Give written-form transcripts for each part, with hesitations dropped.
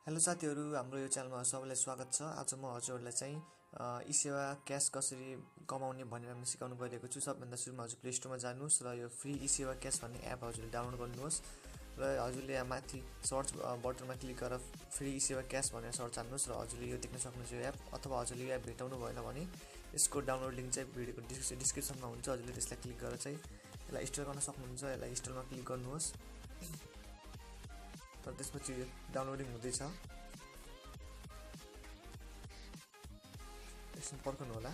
Hello साथीहरु, हाम्रो यो च्यानलमा सबैलाई स्वागत छ। आज म हजुरहरुलाई चाहिँ eSewa क्याश कसरी कमाउने भनेर म सिकाउन गइरहेको छु। सबभन्दा सुरुमा हजुर प्ले स्टोरमा जानुस् र यो फ्री eSewa क्याश भन्ने एप हजुरले डाउनलोड गर्नुहोस् र हजुरले यहाँ माथि सर्च बटनमा क्लिक गरेर फ्री eSewa क्याश भनेर सर्च हान्नुस् र हजुरले यो देख्न सक्नुहुन्छ यो एप। अथवा हजुरले यो एप भेटाउनु भएन भने यसको डाउनलोड लिंक चाहिँ भिडियोको डिस्क्रिप्सनमा हुन्छ। हजुरले त्यसलाई क्लिक गरेर चाहिँ यसलाई इन्स्टल गर्न सक्नुहुन्छ। यसलाई इन्स्टलमा क्लिक गर्नुहोस् र त्यसपछि डाउनलोडिङ हुँदैछ। एकछिन पर्खनु होला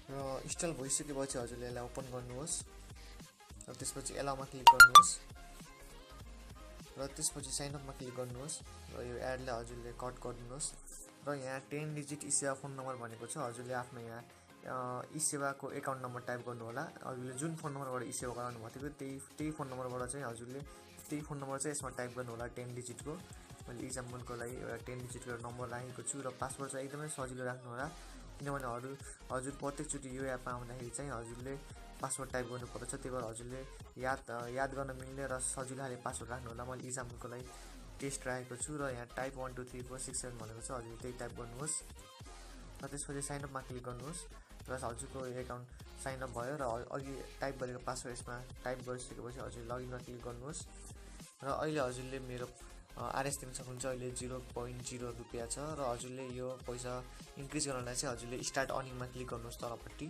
र इन्स्टल भइसकेपछि हजुरले यसलाई ओपन गर्नुहोस् र त्यसपछि एलाउमा क्लिक गर्नुहोस् र त्यसपछि साइन अपमा क्लिक गर्नुहोस् र यो एडलाई हजुरले कट गरिदिनुहोस् र यहाँ 10 डिजिट eSewa फोन नम्बर भनेको छ। हजुरले आफ्नो यहाँ eSewa को एकाउन्ट नम्बर टाइप गर्नु होला। हजुरले जुन फोन नम्बरबाट eSewa गराउनु भएको थियो त्यही फोन नम्बरबाट चाहिँ हजुरले त्यही फोन नम्बर चाहिँ यसमा टाइप गर्नु होला 10 डिजिटको। मैले इक्जाम्पलको लागि एउटा 10 डिजिटको नम्बर राखेको छु र पासवर्ड चाहिँ एकदमै सजिलो राख्नु होला, किनभने हजुर प्रत्येकचोटि यो एपमा आउँदाखेरि चाहिँ हजुरले पासवर्ड टाइप गर्नुपर्छ। त्यही भएर हजुरले याद गर्न मिल्ने र सजिलो खाले पासवर्ड राख्नु होला। मैले इक्जाम्पलको लागि टेस्ट राखेको छु र यहाँ टाइप 1 2 3 4 6 7 भनेको छ। हजुरले त्यही टाइप गर्नुहोस् र त्यसपछि साइन अपमा क्लिक गर्नुहोस् र हजुरको एकाउन्ट साइन अप भयो र अघि टाइप गरेको पासवर्ड यसमा टाइप गरिसकेपछि हजुर लगइनमा क्लिक गर्नुहोस् र अहिले हजुरले मेरो आरएस देख्न सक्नुहुन्छ। अहिले 0.0 रुपैयाँ छ र हजुरले यो पैसा इन्क्रिज गर्नलाई चाहिँ हजुरले स्टार्ट अर्निङमा क्लिक गर्नुहोस् तलपट्टि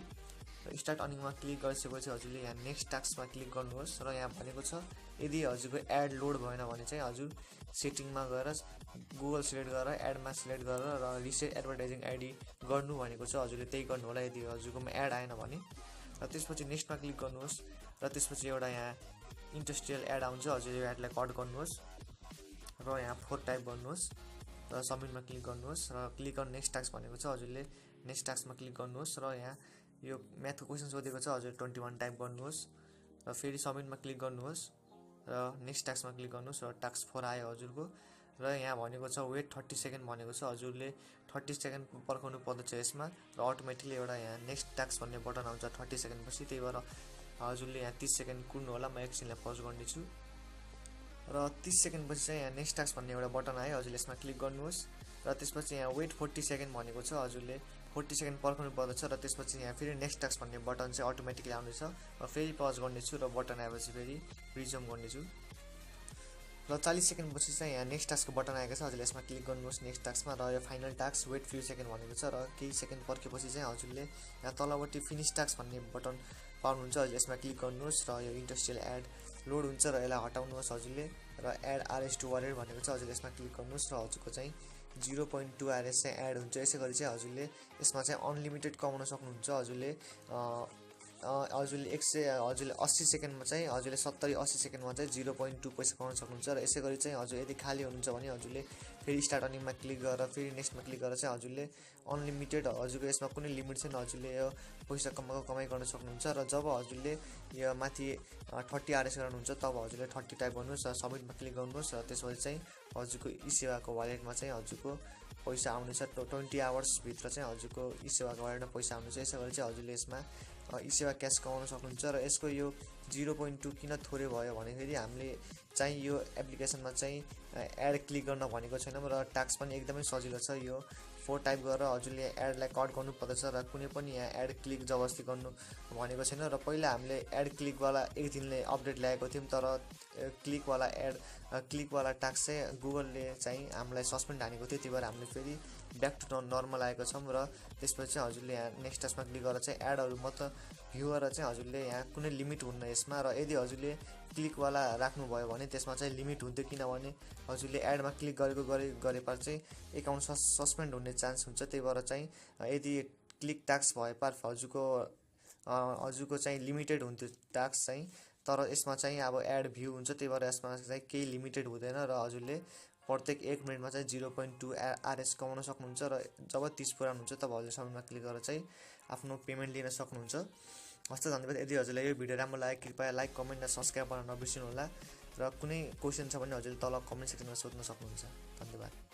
र स्टार्ट अर्निङमा क्लिक गरिसकेपछि हजुरले यहाँ नेक्स्ट टास्कमा क्लिक गर्नुहोस् र यहाँ भनेको छ यदि हजुरको एड लोड भएन भने चाहिँ हजुर सेटिङमा गएर गुगल सिलेक्ट गरेर एडमा सिलेक्ट गरेर र रिसेट एडभर्टाइजिङ आइडी गर्नु भनेको छ। हजुरले त्यही गर्नु होला यदि हजुरकोमा एड आएन भने। र त्यसपछि नेक्स्टमा क्लिक गर्नुहोस् र त्यसपछि एउटा यहाँ इन्डस्ट्रियल एड आउँछ। हजुरले यो एडलाई कट गर्नुहोस् र यहाँ 4 टाइप गर्नुहोस् र सबमिटमा क्लिक गर्नुहोस् र क्लिक अन नेक्स्ट टास्क भनेको छ। हजुरले नेक्स्ट टास्कमा क्लिक गर्नुहोस् र यहाँ यो म्याथको क्वेसन सोधेको छ। हजुर 21 टाइप गर्नुहोस् र फेरि सबमिटमा क्लिक गर्नुहोस् र नेक्स्ट टास्कमा क्लिक गर्नुहोस् र टास्क 4 आयो हजुरको र यहाँ भनेको छ वेट 30 सेकेन्ड भनेको छ। हजुरले 30 सेकेन्ड पर्खाउनु पर्दछ यसमा र अटोमेटिकली एउटा यहाँ नेक्स्ट टास्क भन्ने बटन आउँछ 30 सेकेन्ड पछि। त्यही भएर हजुरले यहाँ 30 सेकेन्ड कुर्नु होला। म एकछिनलाई पज गर्नेछु र 30 सेकेन्ड पछि चाहिँ यहाँ नेक्स्ट टास्क भन्ने एउटा बटन आयो। हजुरले यसमा क्लिक गर्नुहोस् र त्यसपछि यहाँ वेट 40 सेकेन्ड भनेको छ। हजुरले 40 सेकेन्ड पर्खाउनु पर्दछ र त्यसपछि यहाँ फेरि नेक्स्ट टास्क भन्ने बटन चाहिँ अटोमेटिकली आउँदैछ। र फेरि पज गर्नेछु र बटन आएपछि फेरि रिज्युम गर्नेछु र 40 सेकेन्ड पछि चाहिँ यहाँ नेक्स्ट टास्कको बटन आएको छ। हजुरले यसमा क्लिक गर्नुहोस् नेक्स्ट टास्कमा र यो final task wait few second भनेको छ र केही सेकेन्ड पर्खेपछि चाहिँ हजुरले यहाँ तलपट्टि फिनिश टास्क भन्ने बटन पाउनुहुन्छ। हजुरले यसमा क्लिक गर्नुहोस् र यो इन्डस्ट्रियल एड लोड हुन्छ र यसलाई हटाउनुहोस् हजुरले र एड आरएस टु वालेट भनेको छ। हजुरले यसमा क्लिक गर्नुहोस् र हजुरको चाहिँ 0.2 आरएस चाहिँ एड हुन्छ। यसै गरी चाहिँ हजुरले यसमा चाहिँ अनलिमिटेड कमाउन सक्नुहुन्छ। हजुरले 80 सेकेन्डमा चाहिँ हजुरले 70-80 सेकेन्डमा चाहिँ 0.2 पैसा कमाउन सक्नुहुन्छ। र यसै गरी चाहिँ हजुर यदि खाली हुनुहुन्छ भने हजुरले फेरि स्टार्ट अर्निङमा क्लिक गरेर फेरि नेक्स्टमा क्लिक गरेर चाहिँ हजुरले अनलिमिटेड हजुरको यसमा कुनै लिमिट छैन। हजुरले यो पैसा कमाइ गर्न सक्नुहुन्छ र जब हजुरले यो माथि 30 आरएस गर्नुहुन्छ तब हजुरले 30 टाइप गर्नुहोस् र सबमिटमा क्लिक गर्नुहोस् र त्यसपछि चाहिँ हजुरको eSewa को वालेटमा चाहिँ हजुरको पैसा आउनेछ। 20 आवर्स भित्र चाहिँ हजुरको eSewa को वालेटमा पैसा आउनेछ। यसै गरी चाहिँ हजुरले यसमा eSewa क्याश कमाउन सक्नुहुन्छ। र यसको यो 0.2 किन थोरै भयो भनेखेरि हामीले चाहिँ यो एप्लिकेसनमा चाहिँ एड क्लिक गर्न भनेको छैनौँ र टास्क पनि एकदमै सजिलो छ। यो 4 टाइप गरेर हजुरले एडलाई कट गर्नु पर्दछ र कुनै पनि यहाँ एड क्लिक जबरजस्ती गर्नु भनेको छैन। र पहिला हामीले एड क्लिकवाला एक दिनले अपडेट ल्याएको थियौँ, तर क्लिकवाला टास्क चाहिँ गुगलले चाहिँ हामीलाई सस्पेन्ड हानेको थियो। त्यही भएर हामीले फेरि ब्याक टु नर्मल आएको छौँ र त्यसपछि चाहिँ हजुरले यहाँ नेक्स्ट टास्कमा क्लिक गरेर चाहिँ एडहरू मात्र भ्यू गरेर चाहिँ हजुरले यहाँ कुनै लिमिट हुन्न यसमा। र यदि हजुरले क्लिकवाला राख्नुभयो भने त्यसमा चाहिँ लिमिट हुन्थ्यो, किनभने हजुरले एडमा क्लिक गरेपछि चाहिँ एकाउन्ट सस्पेन्ड हुने चान्स हुन्छ। त्यही भएर चाहिँ यदि क्लिक टास्क भएपछि हजुरको चाहिँ लिमिटेड हुन्थ्यो टास्क चाहिँ, तर यसमा चाहिँ अब एड भ्यू हुन्छ। त्यही भएर यसमा चाहिँ केही लिमिटेड हुँदैन र हजुरले प्रत्येक 1 मिनेटमा चाहिँ 0.2 आरएस कमाउन सक्नुहुन्छ। र जब 30 पुरा हुन्छ तब हजुरले सबैमा क्लिक गरेर चाहिँ आफ्नो पेमेन्ट लिन सक्नुहुन्छ। हस्त धन्यवाद। यदि हजुरलाई यो भिडियो राम्रो लाग्यो कृपया लाइक कमेन्ट र सब्स्क्राइब गर्न नबिर्सिनु होला र कुनै क्वेसन छ भने हजुरले तल कमेन्ट सेक्सनमा सोध्न सक्नुहुन्छ। धन्यवाद।